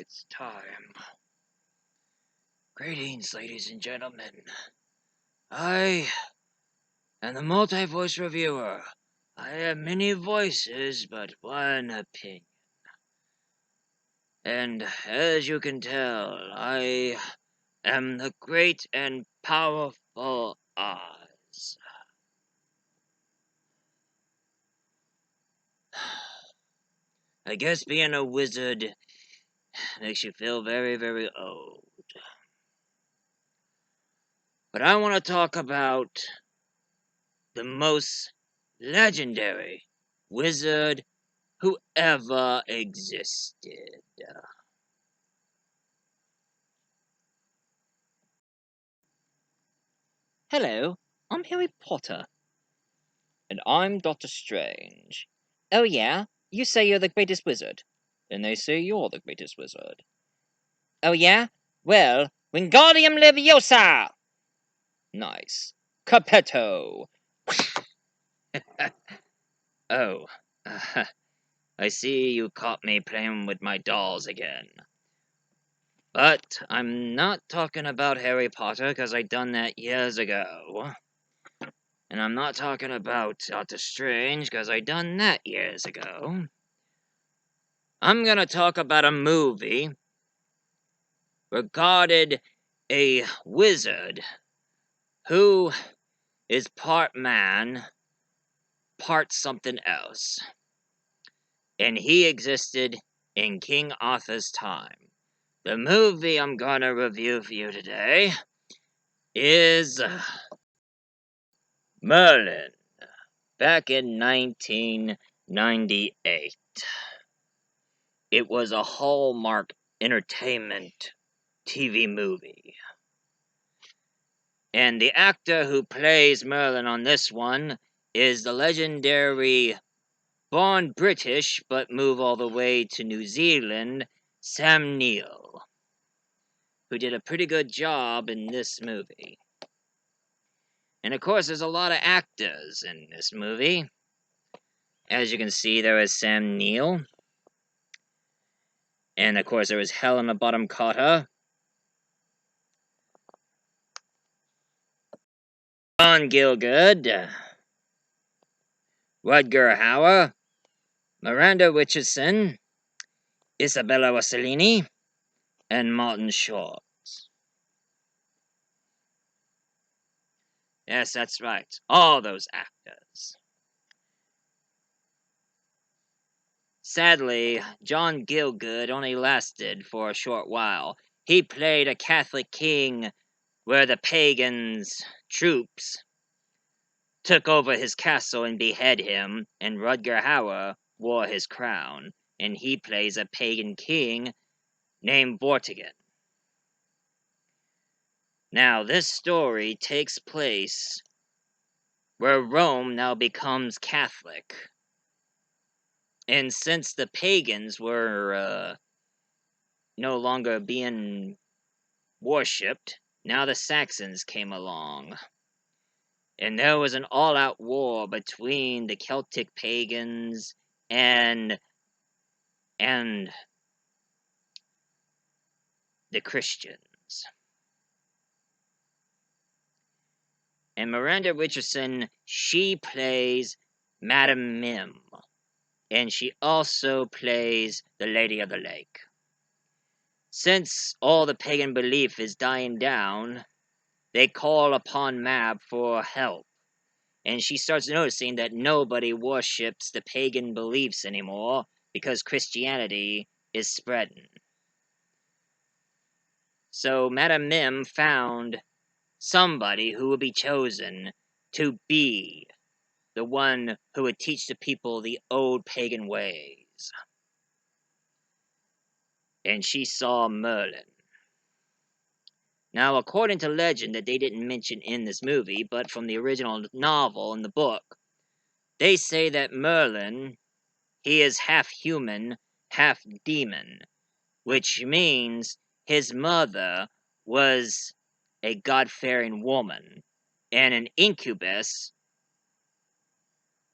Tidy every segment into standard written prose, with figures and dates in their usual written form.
it's time. Greetings, ladies and gentlemen. I am the multi-voice reviewer. I have many voices, but one opinion. And as you can tell, I am the great and powerful Oz. I guess being a wizard makes you feel very, very old. But I want to talk about the most legendary wizard who ever existed. Hello, I'm Harry Potter. And I'm Doctor Strange. Oh yeah? You say you're the greatest wizard. And they say you're the greatest wizard. Oh yeah? Well, Wingardium Leviosa! Nice. Capetto! Oh, I see you caught me playing with my dolls again. But I'm not talking about Harry Potter, because I done that years ago. And I'm not talking about Doctor Strange, because I done that years ago. I'm gonna talk about a movie regarding a wizard who is part man, part something else. And he existed in King Arthur's time. The movie I'm gonna review for you today is Merlin, back in 1998. It was a Hallmark Entertainment TV movie. And the actor who plays Merlin on this one is the legendary, born British but moved all the way to New Zealand, Sam Neill, who did a pretty good job in this movie. And of course, there's a lot of actors in this movie. As you can see, there is Sam Neill. And of course, there is Helena Bonham Carter, John Gielgud, Rutger Hauer, Miranda Richardson, Isabella Rossellini, and Martin Short. Yes, that's right. All those actors. Sadly, John Gielgud only lasted for a short while. He played a Catholic king where the pagans' troops took over his castle and behead him, and Rutger Hauer wore his crown, and he plays a pagan king named Vortigern. Now, this story takes place where Rome now becomes Catholic. And since the pagans were no longer being worshipped, now the Saxons came along. And there was an all-out war between the Celtic pagans and the Christians. And Miranda Richardson, she plays Madame Mim. And she also plays the Lady of the Lake. Since all the pagan belief is dying down, they call upon Mab for help. And she starts noticing that nobody worships the pagan beliefs anymore because Christianity is spreading. So Madame Mim found somebody who would be chosen to be the one who would teach the people the old pagan ways. And she saw Merlin. Now, according to legend that they didn't mention in this movie, but from the original novel and the book, they say that Merlin, he is half human, half demon, which means his mother was a God-fearing woman, and an incubus,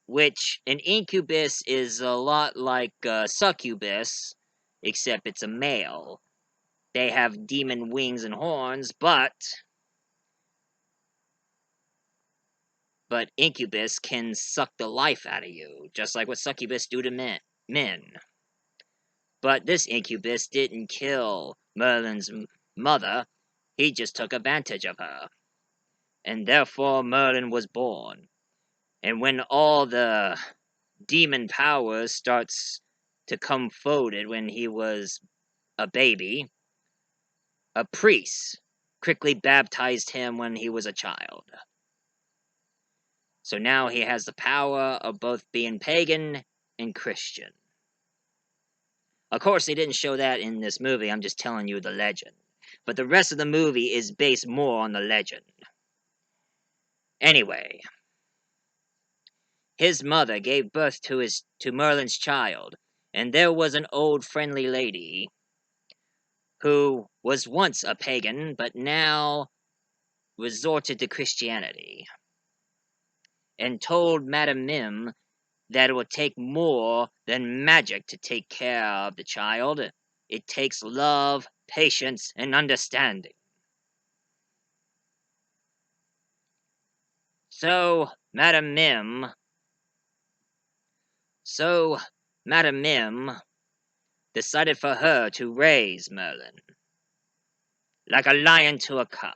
which an incubus is a lot like a succubus, except it's a male. They have demon wings and horns, but incubus can suck the life out of you, just like what succubus do to men. But this incubus didn't kill Merlin's mother, he just took advantage of her. And therefore Merlin was born. And when all the demon powers starts to come forward when he was a baby, a priest quickly baptized him when he was a child. So now he has the power of both being pagan and Christian. Of course, they didn't show that in this movie, I'm just telling you the legend. But the rest of the movie is based more on the legend. Anyway, his mother gave birth to Merlin's child, and there was an old friendly lady who was once a pagan, but now resorted to Christianity, and told Madame Mim that it would take more than magic to take care of the child. It takes love, patience, and understanding. So, Madame Mim decided for her to raise Merlin, like a lion to a cub.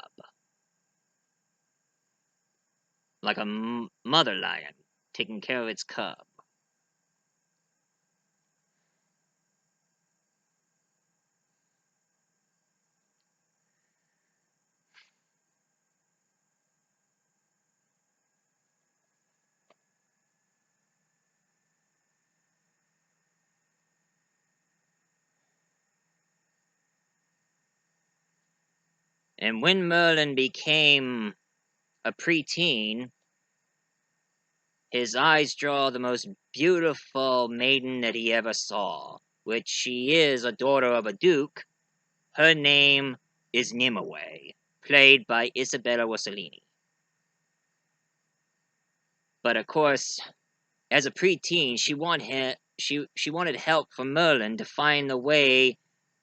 Like a mother lion taking care of its cub. And when Merlin became a preteen, his eyes draw the most beautiful maiden that he ever saw, which she is a daughter of a duke. Her name is Nimue, played by Isabella Rossellini. But of course, as a preteen, she wanted help from Merlin to find the way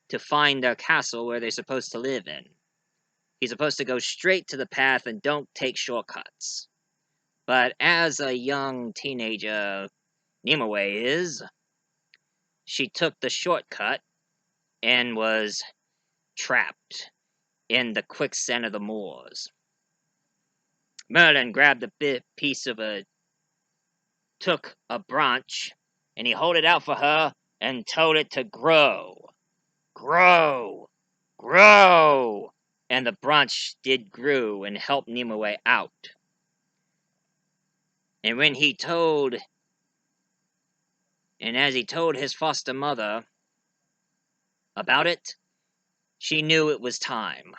to find their castle where they're supposed to live in. He's supposed to go straight to the path and don't take shortcuts. But as a young teenager Nimue is, she took the shortcut and was trapped in the quicksand of the moors. Merlin grabbed took a branch, and he held it out for her and told it to grow. Grow! Grow! And the branch did grew and helped Nimue out. And as he told his foster mother about it, she knew it was time.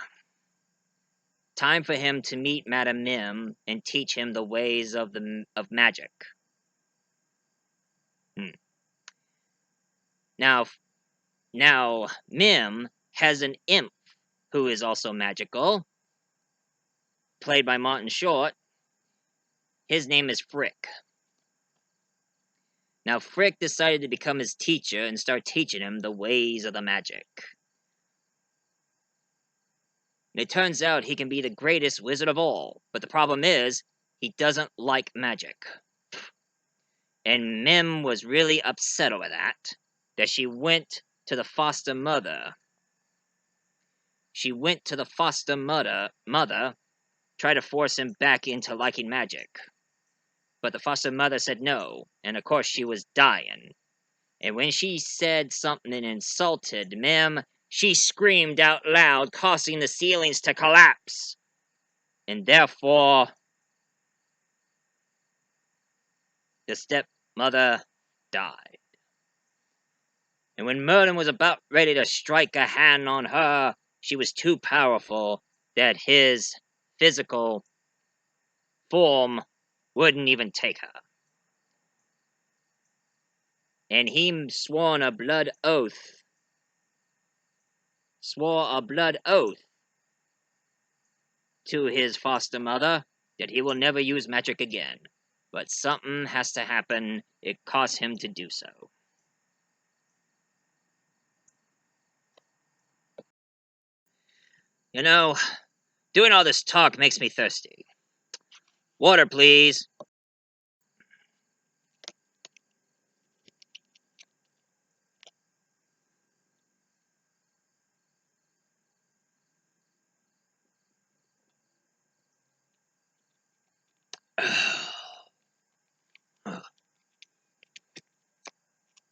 Time for him to meet Madame Mim and teach him the ways of magic. Now Mim has an imp who is also magical, played by Martin Short. His name is Frick. Now Frick decided to become his teacher and start teaching him the ways of the magic. And it turns out he can be the greatest wizard of all, but the problem is, he doesn't like magic. And Mim was really upset over that she went to the foster mother. She went to the foster mother, tried to force him back into liking magic. But the foster mother said no, and of course she was dying. And when she said something and insulted Mim, she screamed out loud, causing the ceilings to collapse. And therefore, the stepmother died. And when Merlin was about ready to strike a hand on her, she was too powerful that his physical form wouldn't even take her. And he swore a blood oath to his foster mother that he will never use magic again. But something has to happen. It caused him to do so. You know, doing all this talk makes me thirsty. Water, please.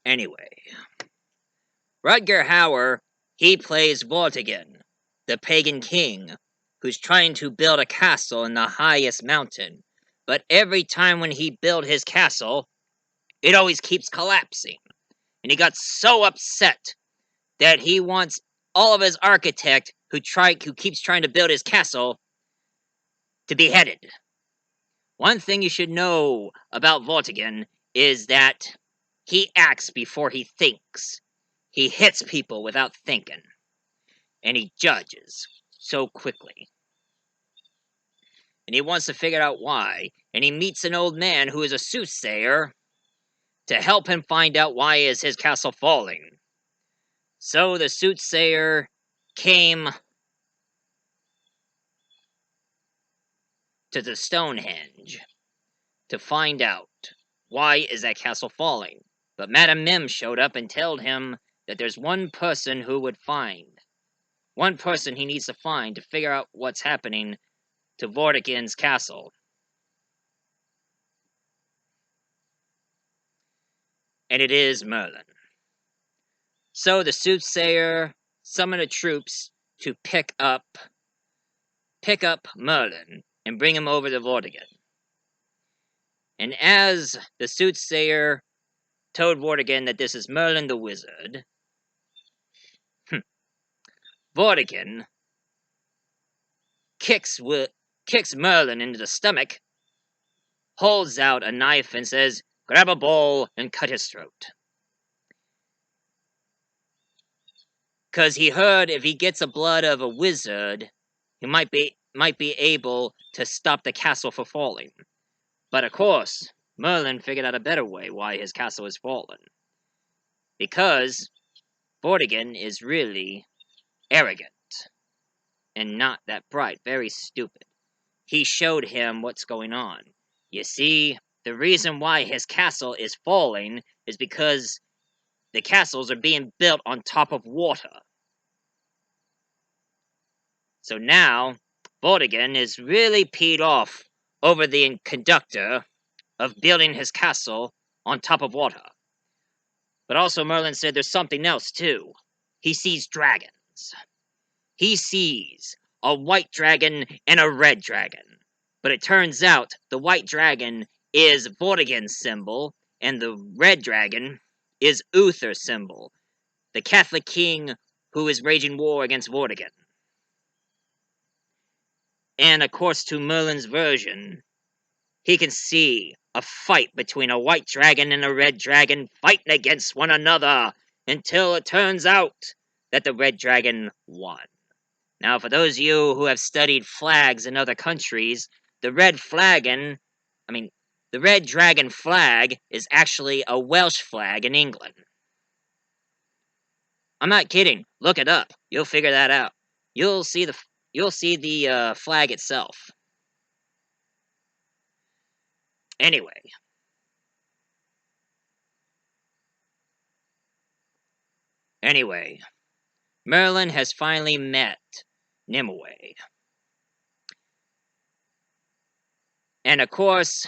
Anyway, Rutger Hauer, he plays Vortigern, the pagan king, who's trying to build a castle in the highest mountain. But every time when he builds his castle, it always keeps collapsing. And he got so upset that he wants all of his architect who keeps trying to build his castle to be beheaded. One thing you should know about Vortigern is that he acts before he thinks. He hits people without thinking. And he judges so quickly. And he wants to figure out why. And he meets an old man who is a soothsayer to help him find out why is his castle falling. So the soothsayer came to the Stonehenge to find out why is that castle falling. But Madame Mim showed up and told him that there's one person who would find. One person he needs to find to figure out what's happening to Vortigern's castle. And it is Merlin. So the soothsayer summoned the troops to pick up Merlin and bring him over to Vortigern. And as the soothsayer told Vortigern that this is Merlin the wizard, Vortigern kicks Merlin into the stomach, holds out a knife and says, "Grab a bowl and cut his throat." Because he heard if he gets the blood of a wizard, he might be able to stop the castle from falling. But of course, Merlin figured out a better way why his castle has fallen. Because Vortigern is really arrogant and not that bright, very stupid. He showed him what's going on. You see, the reason why his castle is falling is because the castles are being built on top of water. So now, Vortigern is really peed off over the conductor of building his castle on top of water. But also Merlin said there's something else too. He sees dragons. He sees a white dragon and a red dragon. But it turns out the white dragon is Vortigern's symbol, and the red dragon is Uther's symbol, the Catholic king who is waging war against Vortigern. And of course, to Merlin's version, he can see a fight between a white dragon and a red dragon fighting against one another until it turns out that the red dragon won. Now, for those of you who have studied flags in other countries, the red dragon flag is actually a Welsh flag in England. I'm not kidding. Look it up. You'll figure that out. You'll see the flag itself. Anyway, Merlin has finally met Nimue. And of course,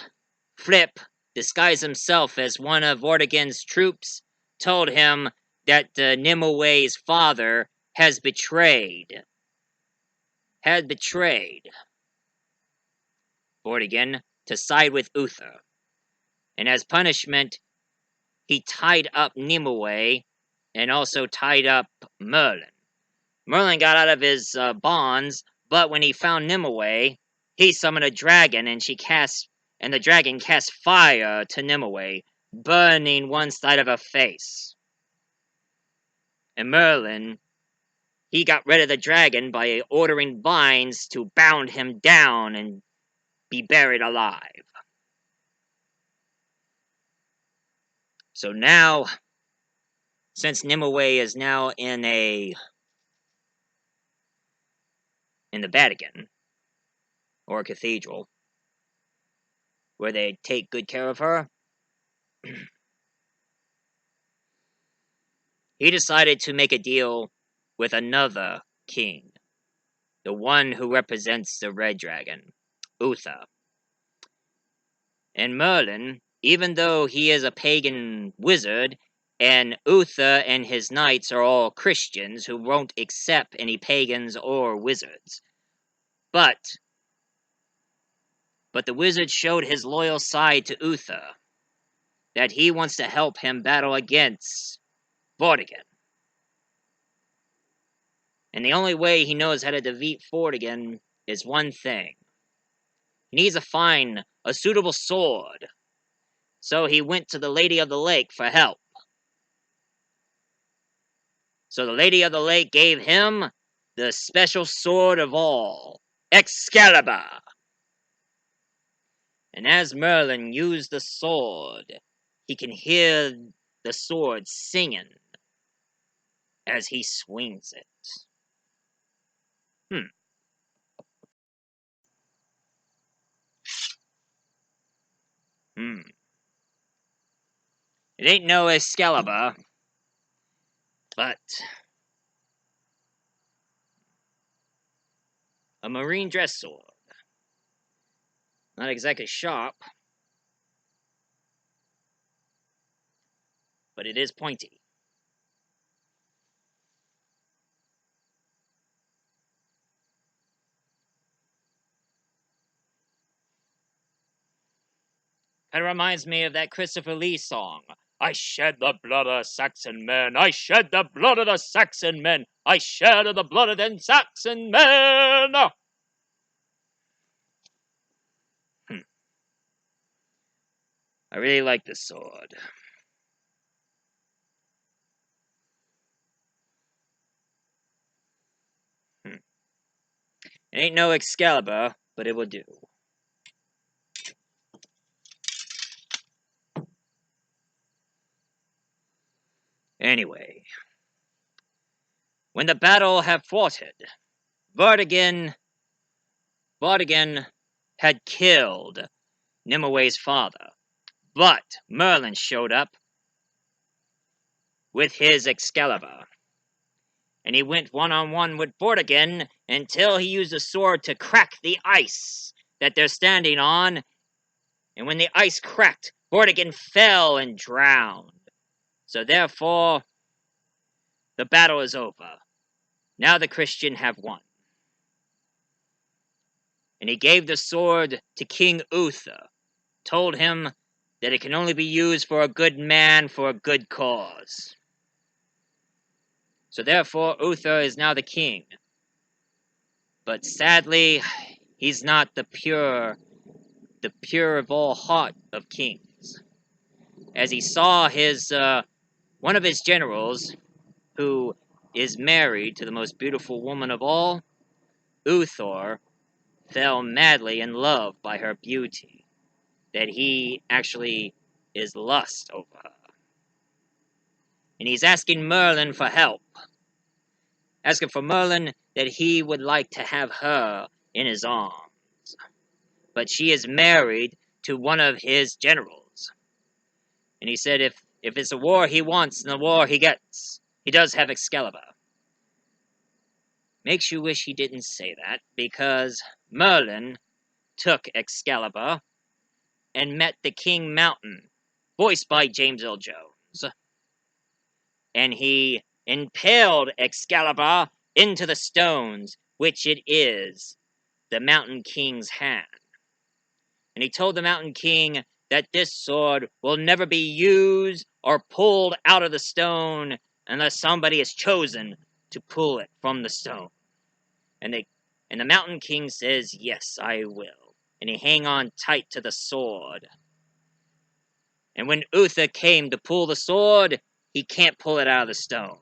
Flip, disguised himself as one of Vortigern's troops, told him that Nimue's father had betrayed Vortigern to side with Uther. And as punishment, he tied up Nimue and also tied up Merlin. Merlin got out of his bonds, but when he found Nimue, he summoned a dragon and the dragon cast fire to Nimue, burning one side of her face. And Merlin, he got rid of the dragon by ordering vines to bound him down and be buried alive. So now, since Nimue is now in a in the Vatican, or a cathedral, where they take good care of her. He decided to make a deal with another king, the one who represents the red dragon, Uther. And Merlin, even though he is a pagan wizard, and Uther and his knights are all Christians who won't accept any pagans or wizards. But the wizard showed his loyal side to Uther, that he wants to help him battle against Vortigern. And the only way he knows how to defeat Vortigern is one thing. He needs to find a suitable sword. So he went to the Lady of the Lake for help. So the Lady of the Lake gave him the special sword of all, Excalibur. And as Merlin used the sword, he can hear the sword singing as he swings it. It ain't no Excalibur, but a marine dress sword. Not exactly sharp, but it is pointy. Kind of reminds me of that Christopher Lee song. I shed the blood of Saxon men. I shed the blood of the Saxon men. I shed the blood of them Saxon men. I really like this sword. It ain't no Excalibur, but it will do. Anyway, when the battle had foughted, Vortigern had killed Nimue father, but Merlin showed up with his Excalibur, and he went one-on-one with Vortigern until he used a sword to crack the ice that they're standing on, and when the ice cracked, Vortigern fell and drowned. So therefore, the battle is over. Now the Christian have won. And he gave the sword to King Uther, told him that it can only be used for a good man for a good cause. So therefore, Uther is now the king. But sadly, he's not the pure of all heart of kings. As he saw one of his generals, who is married to the most beautiful woman of all, Uther fell madly in love by her beauty, that he actually is lust over her. And he's asking Merlin for help. Asking for Merlin that he would like to have her in his arms. But she is married to one of his generals. And he said if it's a war he wants and a war he gets, he does have Excalibur. Makes you wish he didn't say that, because Merlin took Excalibur and met the King Mountain, voiced by James Earl Jones. And he impaled Excalibur into the stones, which it is the Mountain King's hand. And he told the Mountain King that this sword will never be used or pulled out of the stone unless somebody is chosen to pull it from the stone. And the Mountain King says, yes, I will. And he hang on tight to the sword. And when Uther came to pull the sword, he can't pull it out of the stone.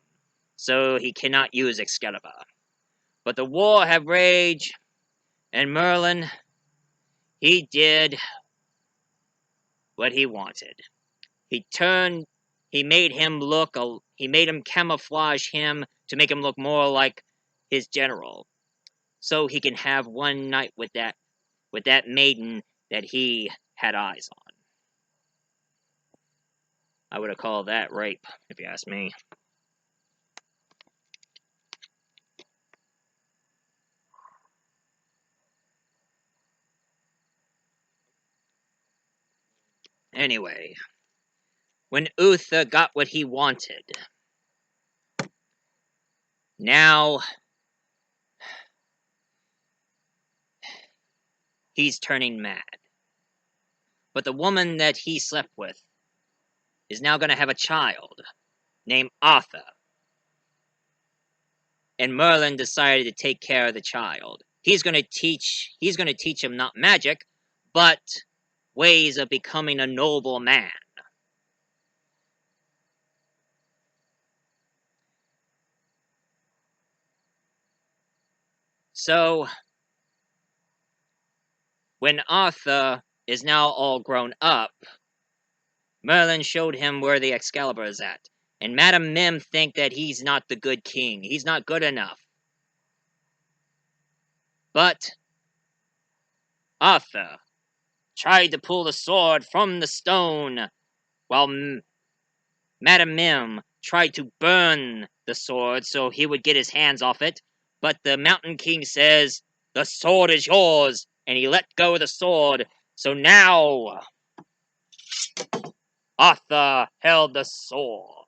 So he cannot use Excalibur. But the war had raged, and Merlin, he did what he wanted. He made him camouflage him to make him look more like his general. so he can have one night with that maiden that he had eyes on. I would have called that rape, if you ask me. Anyway, when Uther got what he wanted, now he's turning mad. But the woman that he slept with is now going to have a child named Arthur. And Merlin decided to take care of the child. He's going to teach him not magic, but ways of becoming a noble man. So, when Arthur is now all grown up, Merlin showed him where the Excalibur is at. And Madame Mim think that he's not the good king. He's not good enough. But Arthur tried to pull the sword from the stone, while Madame Mim tried to burn the sword so he would get his hands off it. But the Mountain King says, "The sword is yours," and he let go of the sword. So now Arthur held the sword.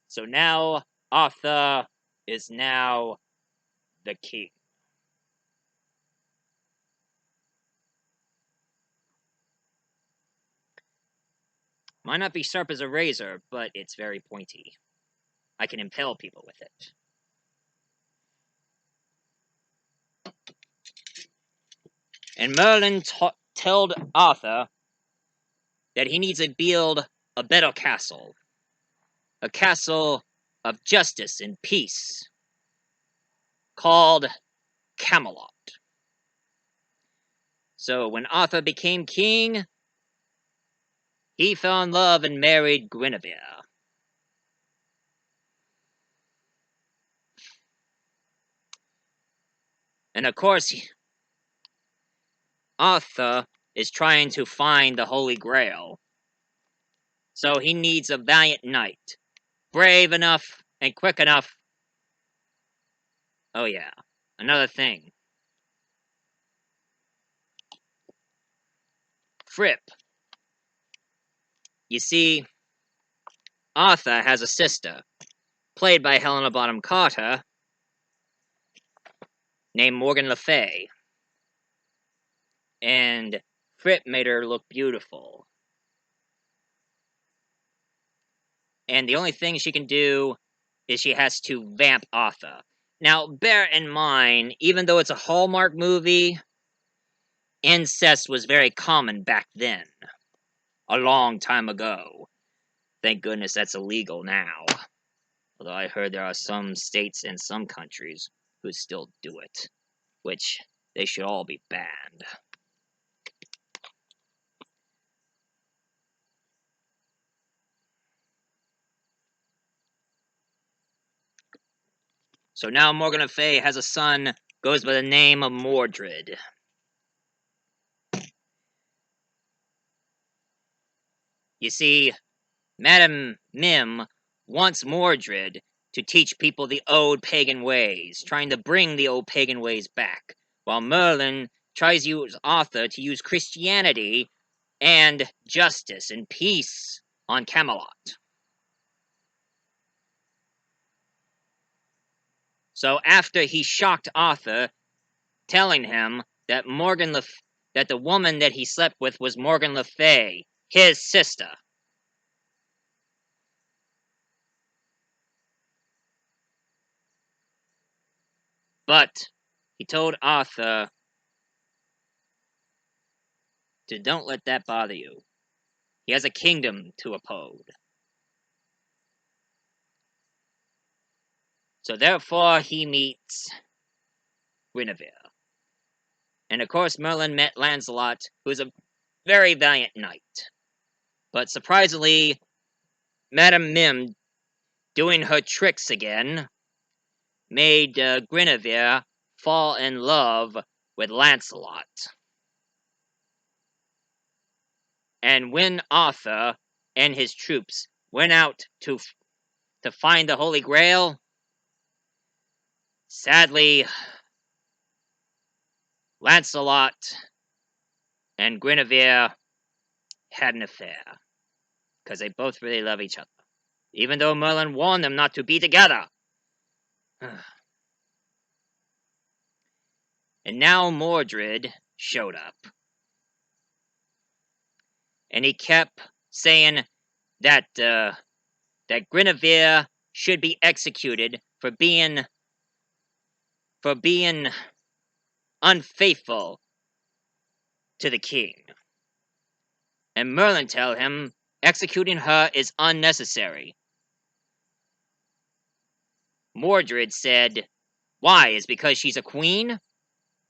So now Arthur is now the king. Might not be sharp as a razor, but it's very pointy. I can impale people with it. And Merlin told Arthur that he needs to build a better castle. A castle of justice and peace, called Camelot. So when Arthur became king, he fell in love and married Guinevere. And of course, Arthur is trying to find the Holy Grail. So he needs a valiant knight, brave enough and quick enough. Oh yeah, another thing. Fripp. You see, Arthur has a sister, played by Helena Bonham Carter, named Morgan Le Fay. And Fripp made her look beautiful. And the only thing she can do is she has to vamp Arthur. Now, bear in mind, even though it's a Hallmark movie, incest was very common back then. A long time ago. Thank goodness that's illegal now. Although I heard there are some states and some countries who still do it. Which, they should all be banned. So now Morgan Le Fay has a son, goes by the name of Mordred. You see, Madame Mim wants Mordred to teach people the old pagan ways, trying to bring the old pagan ways back, while Merlin tries to use Arthur to use Christianity and justice and peace on Camelot. So after he shocked Arthur, telling him that that the woman that he slept with was Morgan Le Fay, his sister. But he told Arthur to don't let that bother you. He has a kingdom to uphold. So therefore he meets Guinevere. And of course Merlin met Lancelot, who is a very valiant knight. But surprisingly, Madame Mim, doing her tricks again, made Guinevere fall in love with Lancelot. And when Arthur and his troops went out to find the Holy Grail, sadly, Lancelot and Guinevere had an affair, because they both really love each other, even though Merlin warned them not to be together. And now Mordred showed up, and he kept saying that that Guinevere should be executed for being unfaithful to the king. And Merlin tell him executing her is unnecessary. Mordred said, "Why? Is because she's a queen?"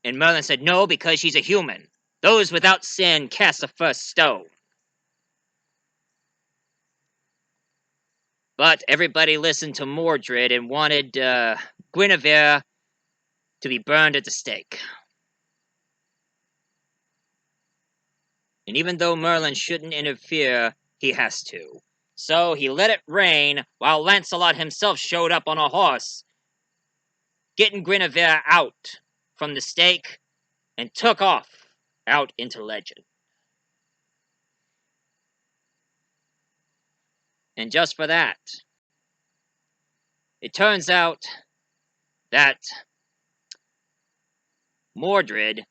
And Merlin said, "No, because she's a human. Those without sin cast the first stone." But everybody listened to Mordred and wanted Guinevere to be burned at the stake. And even though Merlin shouldn't interfere, he has to. So he let it rain while Lancelot himself showed up on a horse, getting Guinevere out from the stake, and took off out into legend. And just for that, it turns out that Mordred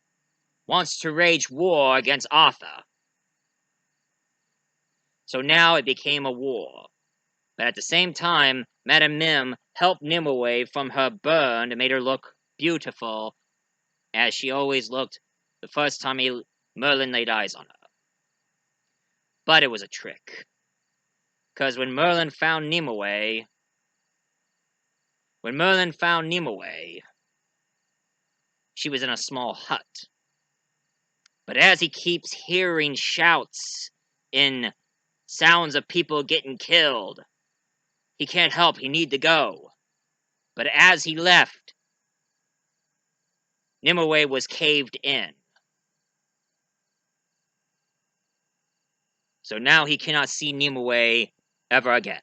wants to wage war against Arthur. So now it became a war. But at the same time, Madame Mim helped Nimue from her burn and made her look beautiful, as she always looked the first time Merlin laid eyes on her. But it was a trick. Because when Merlin found Nimue, she was in a small hut. But as he keeps hearing shouts and sounds of people getting killed, he can't help, he need to go. But as he left, Nimue was caved in. So now he cannot see Nimue ever again.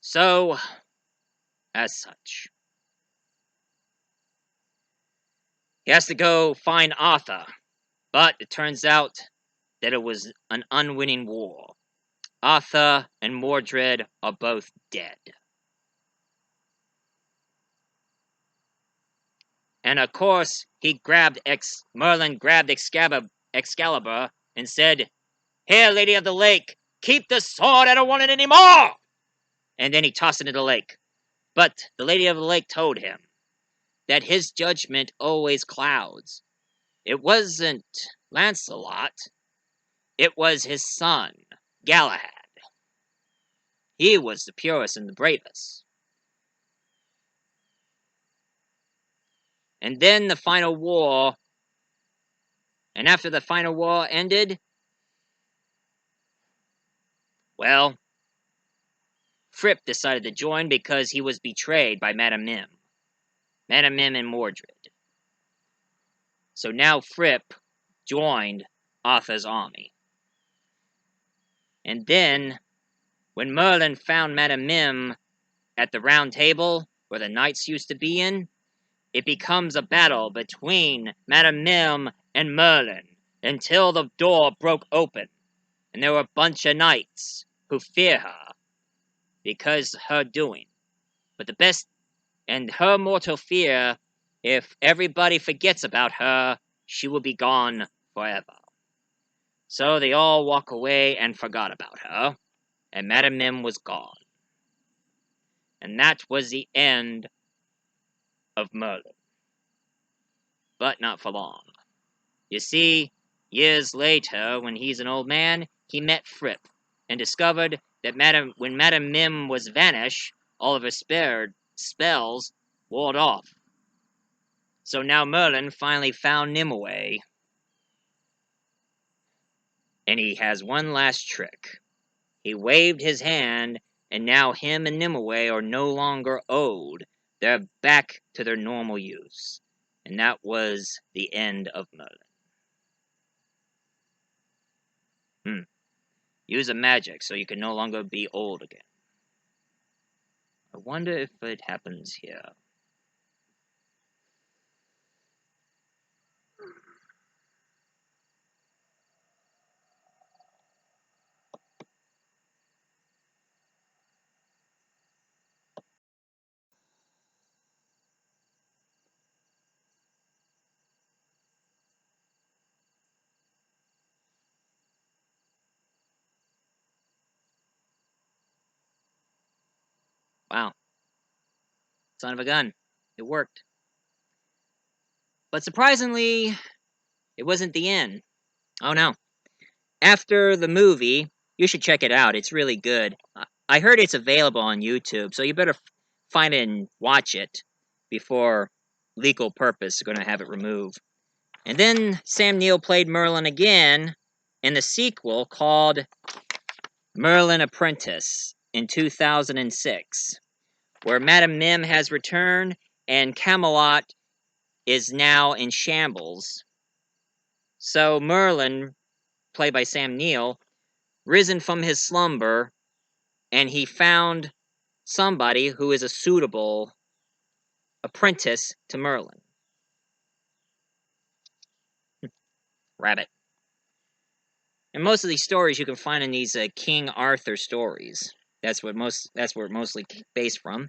So, as such, he has to go find Arthur. But it turns out that it was an unwinning war. Arthur and Mordred are both dead. And of course, Merlin grabbed Excalibur and said, "Here, Lady of the Lake, keep the sword, I don't want it anymore!" And then he tossed it into the lake. But the Lady of the Lake told him that his judgment always clouds. It wasn't Lancelot, it was his son, Galahad. He was the purest and the bravest. And then the final war, and after the final war ended, well, Fripp decided to join because he was betrayed by Madame Mim. Madame Mim and Mordred. So now Fripp joined Arthur's army. And then, when Merlin found Madame Mim at the round table where the knights used to be in, it becomes a battle between Madame Mim and Merlin until the door broke open, and there were a bunch of knights who fear her because her doing. But the best, and her mortal fear, if everybody forgets about her, she will be gone forever. So they all walk away and forgot about her, and Madame Mim was gone. And that was the end of Merlin. But not for long. You see, years later, when he's an old man, he met Fripp, and discovered that when Madame Mim was vanished, all of her spells ward off. So now Merlin finally found Nimue, and he has one last trick. He waved his hand, and now him and Nimue are no longer old. They're back to their normal use. And that was the end of Merlin. Use a magic so you can no longer be old again. I wonder if it happens here. Wow. Son of a gun. It worked. But surprisingly, it wasn't the end. Oh no. After the movie, you should check it out. It's really good. I heard it's available on YouTube, so you better find it and watch it before legal purpose is going to have it removed. And then Sam Neill played Merlin again in the sequel called Merlin Apprentice in 2006, where Madame Mim has returned and Camelot is now in shambles. So Merlin, played by Sam Neill, risen from his slumber, and he found somebody who is a suitable apprentice to Merlin. Rabbit. And most of these stories you can find in these King Arthur stories. That's where it mostly based from.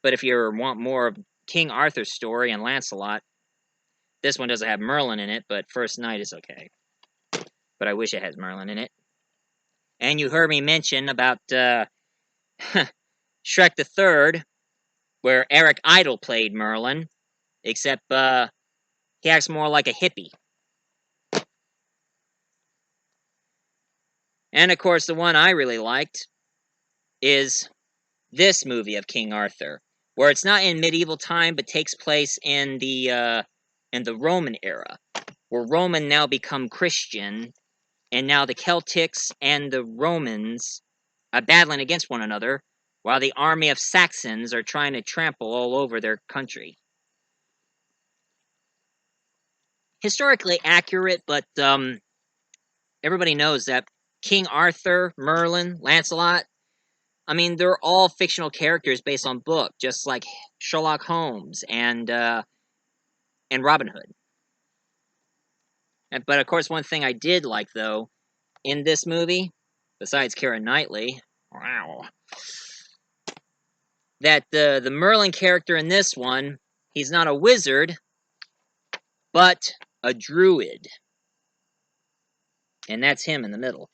But if you want more of King Arthur's story and Lancelot, this one doesn't have Merlin in it, but First Night is okay. But I wish it has Merlin in it. And you heard me mention about Shrek the Third, where Eric Idle played Merlin, except he acts more like a hippie. And of course, the one I really liked is this movie of King Arthur, where it's not in medieval time but takes place in the Roman era, where Roman now become Christian, and now the Celtics and the Romans are battling against one another, while the army of Saxons are trying to trample all over their country. Historically accurate, but everybody knows that King Arthur, Merlin, Lancelot, I mean, they're all fictional characters based on book, just like Sherlock Holmes and Robin Hood. But of course, one thing I did like though in this movie, besides Keira Knightley, wow, that the Merlin character in this one, he's not a wizard, but a druid, and that's him in the middle,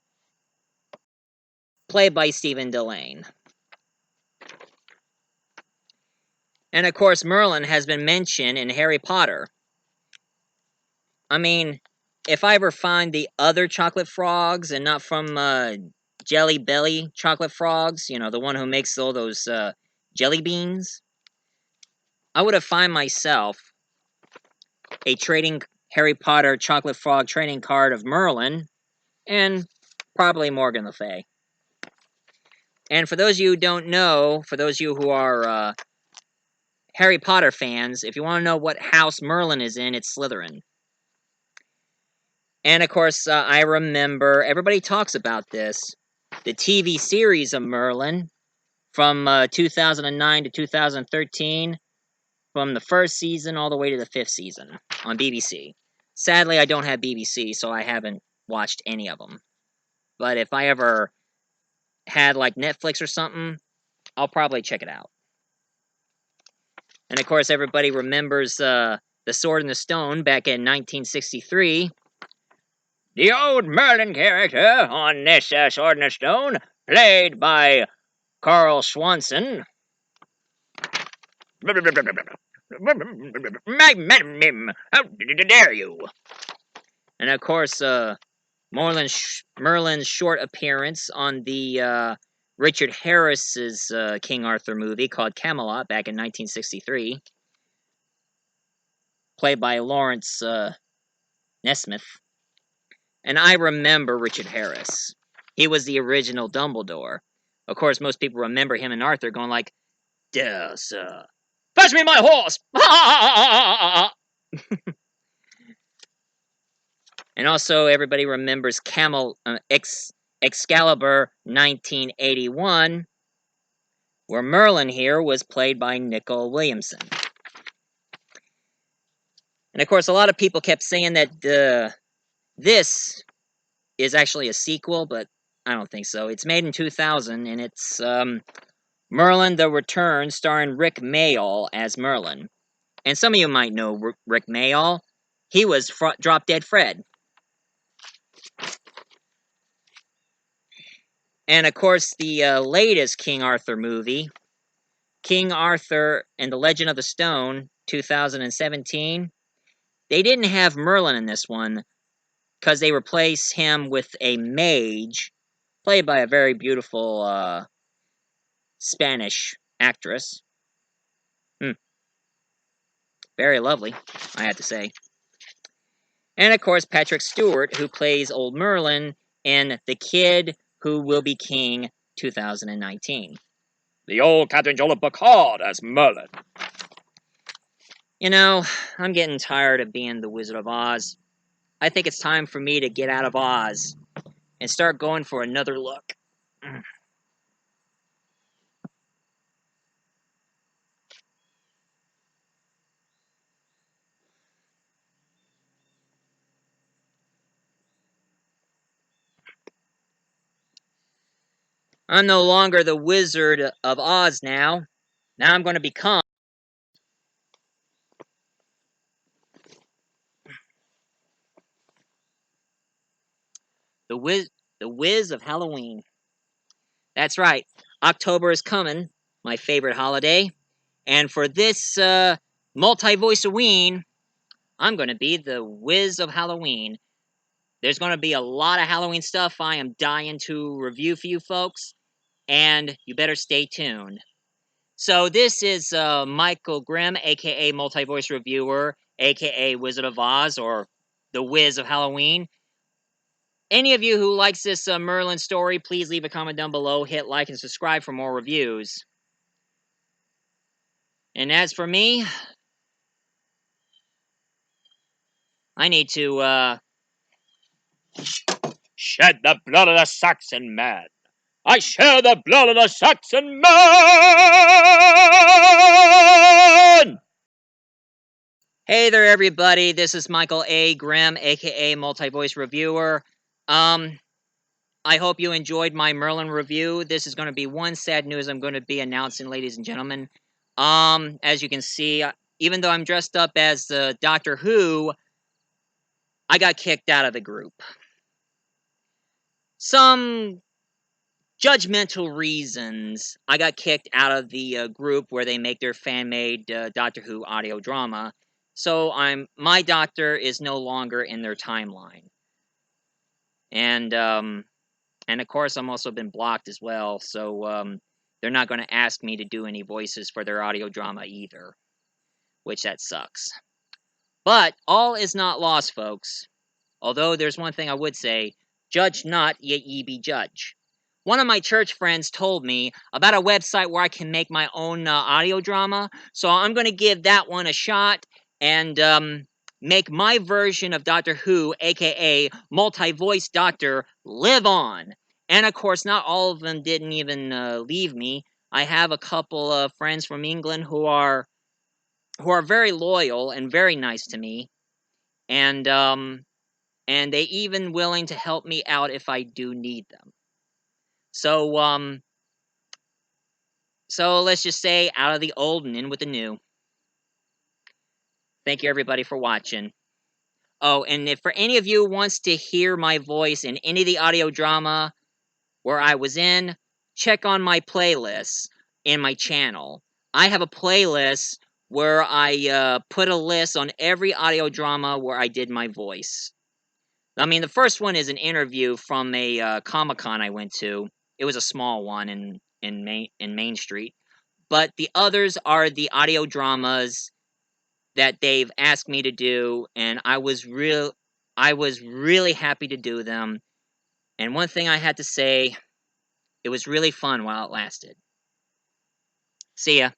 played by Stephen Delane. And of course, Merlin has been mentioned in Harry Potter. I mean, if I ever find the other chocolate frogs and not from Jelly Belly chocolate frogs, you know, the one who makes all those jelly beans, I would have find myself a trading Harry Potter chocolate frog trading card of Merlin and probably Morgan Le Fay. And for those of you who don't know, for those of you who are Harry Potter fans, if you want to know what house Merlin is in, it's Slytherin. And of course, I remember, everybody talks about this, the TV series of Merlin from 2009 to 2013, from the first season all the way to the 5th season on BBC. Sadly, I don't have BBC, so I haven't watched any of them. But if I ever had like Netflix or something, I'll probably check it out. And of course, everybody remembers The Sword in the Stone back in 1963. The old Merlin character on this Sword in the Stone, played by Carl Swanson. My Madam Mim, how dare you? And of course, Merlin's short appearance on the Richard Harris's King Arthur movie called Camelot back in 1963, played by Lawrence Nesmith. And I remember Richard Harris. He was the original Dumbledore. Of course, most people remember him and Arthur going like, "Dear sir, fetch me my horse!" And also, everybody remembers Excalibur 1981, where Merlin here was played by Nicol Williamson. And of course, a lot of people kept saying that this is actually a sequel, but I don't think so. It's made in 2000, and it's Merlin the Return, starring Rick Mayall as Merlin. And some of you might know Rick Mayall. He was Drop Dead Fred. And of course, the latest King Arthur movie, King Arthur and the Legend of the Stone, 2017, they didn't have Merlin in this one because they replaced him with a mage played by a very beautiful Spanish actress. Very lovely, I have to say. And of course, Patrick Stewart, who plays Old Merlin in The Kid Who Will Be King 2019. The old Captain Joel Picard as Merlin. You know, I'm getting tired of being the Wizard of Oz. I think it's time for me to get out of Oz and start going for another look. I'm no longer the Wizard of Oz now. Now I'm going to become the Wiz of Halloween. That's right. October is coming, my favorite holiday. And for this multi-voice-a-ween, I'm going to be the Wiz of Halloween. There's going to be a lot of Halloween stuff I am dying to review for you folks, and you better stay tuned. So this is Michael Grimm, aka Multi-Voice Reviewer, aka Wizard of Oz, or the Wiz of Halloween. Any of you who likes this Merlin story, please leave a comment down below, hit like, and subscribe for more reviews. And as for me, I need to, Shed the blood of the Saxon man. I share the blood of the Saxon man! Hey there, everybody. This is Michael A. Grimm, aka Multi-Voice Reviewer. I hope you enjoyed my Merlin review. This is going to be one sad news I'm going to be announcing, ladies and gentlemen. As you can see, even though I'm dressed up as Doctor Who, I got kicked out of the group. Some judgmental reasons, I got kicked out of the group where they make their fan-made Doctor Who audio drama. So my doctor is no longer in their timeline. And of course, I'm also been blocked as well, so they're not going to ask me to do any voices for their audio drama either, which that sucks. But all is not lost, folks. Although there's one thing I would say, judge not, yet ye be judged. One of my church friends told me about a website where I can make my own audio drama, so I'm going to give that one a shot and make my version of Doctor Who, aka Multi-Voice Doctor, live on. And of course, not all of them didn't even leave me. I have a couple of friends from England who are very loyal and very nice to me, and they even willing to help me out if I do need them. So let's just say out of the old and in with the new. Thank you everybody for watching. Oh, and if for any of you wants to hear my voice in any of the audio drama where I was in, check on my playlists in my channel. I have a playlist where I put a list on every audio drama where I did my voice. I mean, the first one is an interview from a Comic-Con I went to. It was a small one in Main Street. But the others are the audio dramas that they've asked me to do, and I was really happy to do them. And one thing I had to say, it was really fun while it lasted. See ya.